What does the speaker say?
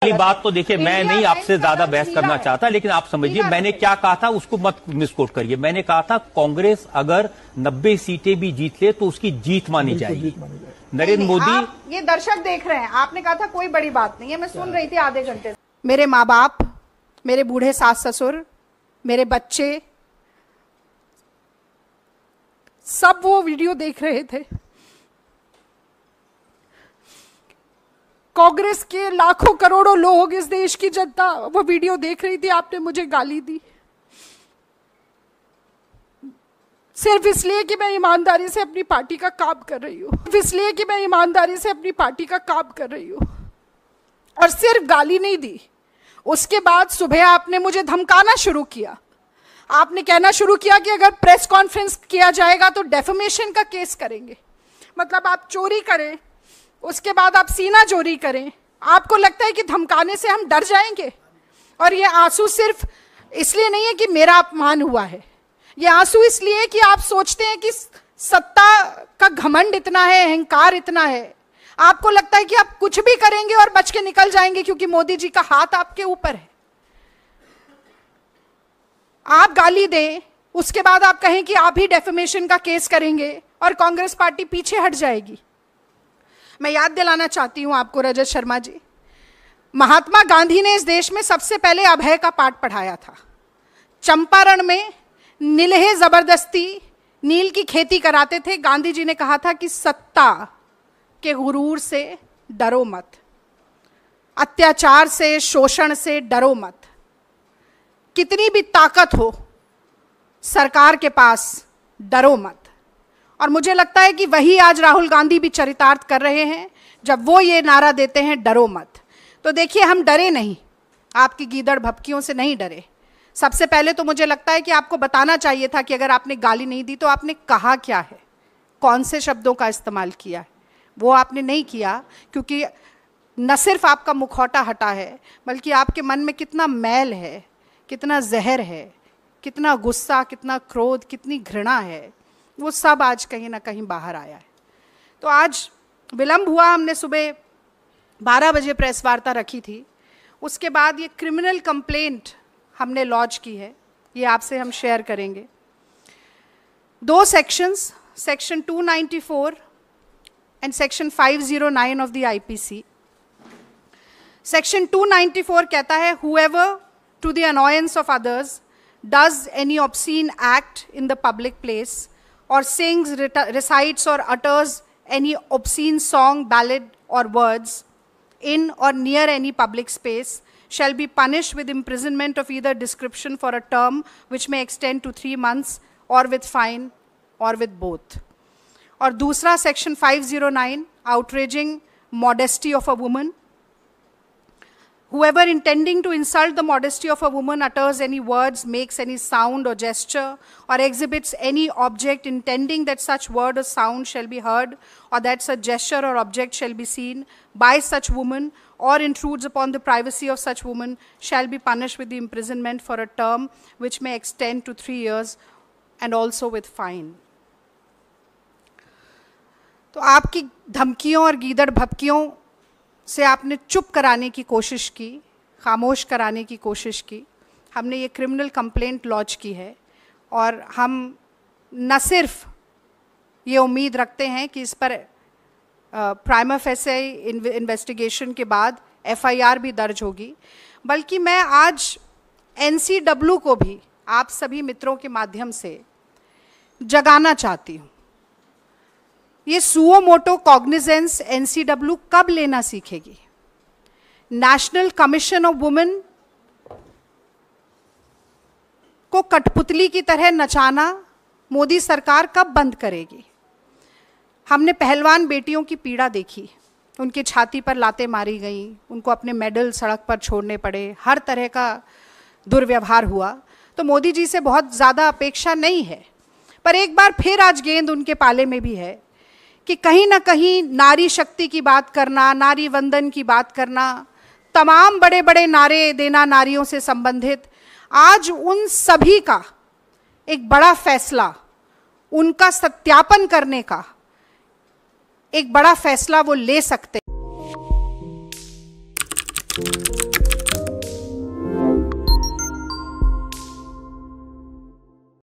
पहली बात तो देखिए, मैं नहीं आपसे ज्यादा बहस करना चाहता, लेकिन आप समझिए मैंने क्या कहा था, उसको मत मिसकोट करिए। मैंने कहा था कांग्रेस अगर 90 सीटें भी जीत ले तो उसकी जीत मानी जाएगी। नरेंद्र मोदी, ये दर्शक देख रहे हैं, आपने कहा था कोई बड़ी बात नहीं है, मैं सुन रही थी आधे घंटे से। मेरे माँ बाप, मेरे बूढ़े सास ससुर, मेरे बच्चे, सब वो वीडियो देख रहे थे। कांग्रेस के लाखों करोड़ों लोग, इस देश की जनता वो वीडियो देख रही थी। आपने मुझे गाली दी सिर्फ इसलिए कि मैं ईमानदारी से अपनी पार्टी का काम कर रही हूँ, इसलिए कि मैं ईमानदारी से अपनी पार्टी का काम कर रही हूँ। और सिर्फ गाली नहीं दी, उसके बाद सुबह आपने मुझे धमकाना शुरू किया। आपने कहना शुरू किया कि अगर प्रेस कॉन्फ्रेंस किया जाएगा तो डेफेमेशन का केस करेंगे। मतलब आप चोरी करें, उसके बाद आप सीना चोरी करें। आपको लगता है कि धमकाने से हम डर जाएंगे? और ये आंसू सिर्फ इसलिए नहीं है कि मेरा अपमान हुआ है, ये आंसू इसलिए है कि आप सोचते हैं कि सत्ता का घमंड इतना है, अहंकार इतना है, आपको लगता है कि आप कुछ भी करेंगे और बच के निकल जाएंगे क्योंकि मोदी जी का हाथ आपके ऊपर है। आप गाली दें, उसके बाद आप कहें कि आप ही डेफेमेशन का केस करेंगे और कांग्रेस पार्टी पीछे हट जाएगी। मैं याद दिलाना चाहती हूं आपको रजत शर्मा जी, महात्मा गांधी ने इस देश में सबसे पहले अभय का पाठ पढ़ाया था। चंपारण में नीलहे जबरदस्ती नील की खेती कराते थे। गांधी जी ने कहा था कि सत्ता के गुरूर से डरो मत, अत्याचार से, शोषण से डरो मत। कितनी भी ताकत हो सरकार के पास, डरो मत। और मुझे लगता है कि वही आज राहुल गांधी भी चरितार्थ कर रहे हैं जब वो ये नारा देते हैं डरो मत। तो देखिए, हम डरे नहीं, आपकी गीदड़ भपकियों से नहीं डरे। सबसे पहले तो मुझे लगता है कि आपको बताना चाहिए था कि अगर आपने गाली नहीं दी तो आपने कहा क्या है, कौन से शब्दों का इस्तेमाल किया है। वो आपने नहीं किया क्योंकि न सिर्फ आपका मुखौटा हटा है, बल्कि आपके मन में कितना मैल है, कितना जहर है, कितना गुस्सा, कितना क्रोध, कितनी घृणा है, वो सब आज कहीं ना कहीं बाहर आया है। तो आज विलंब हुआ, हमने सुबह 12 बजे प्रेस वार्ता रखी थी, उसके बाद ये क्रिमिनल कंप्लेंट हमने लॉन्च की है, ये आपसे हम शेयर करेंगे। 2 sections, section 294 and section 509 of the IPC. Section 294 कहता है, whoever to the annoyance of others does any obscene act in the public place or sings, recites or utters any obscene song, ballad or words in or near any public space shall be punished with imprisonment of either description for a term which may extend to 3 months or with fine or with both. और दूसरा section 509, outraging modesty of a woman. Whoever intending to insult the modesty of a woman utters any words, makes any sound or gesture, or exhibits any object intending that such word or sound shall be heard, or that such gesture or object shall be seen by such woman, or intrudes upon the privacy of such woman, shall be punished with the imprisonment for a term which may extend to 3 years, and also with fine. तो आपकी धमकियों और गीदड़ भपकियों से आपने चुप कराने की कोशिश की, खामोश कराने की कोशिश की। हमने ये क्रिमिनल कंप्लेंट लॉन्च की है और हम न सिर्फ ये उम्मीद रखते हैं कि इस पर प्राइमा फेसे इन्वेस्टिगेशन के बाद एफआईआर भी दर्ज होगी, बल्कि मैं आज एनसीडब्ल्यू को भी आप सभी मित्रों के माध्यम से जगाना चाहती हूँ। ये सुओ मोटो कॉग्निजेंस एनसीडब्ल्यू कब लेना सीखेगी? नेशनल कमीशन ऑफ वुमेन को कठपुतली की तरह नचाना मोदी सरकार कब बंद करेगी? हमने पहलवान बेटियों की पीड़ा देखी, उनकी छाती पर लातें मारी गईं, उनको अपने मेडल सड़क पर छोड़ने पड़े, हर तरह का दुर्व्यवहार हुआ। तो मोदी जी से बहुत ज़्यादा अपेक्षा नहीं है, पर एक बार फिर आज गेंद उनके पाले में भी है कि कहीं ना कहीं नारी शक्ति की बात करना, नारी वंदन की बात करना, तमाम बड़े बड़े नारे देना नारियों से संबंधित, आज उन सभी का एक बड़ा फैसला, उनका सत्यापन करने का एक बड़ा फैसला वो ले सकते हैं। है।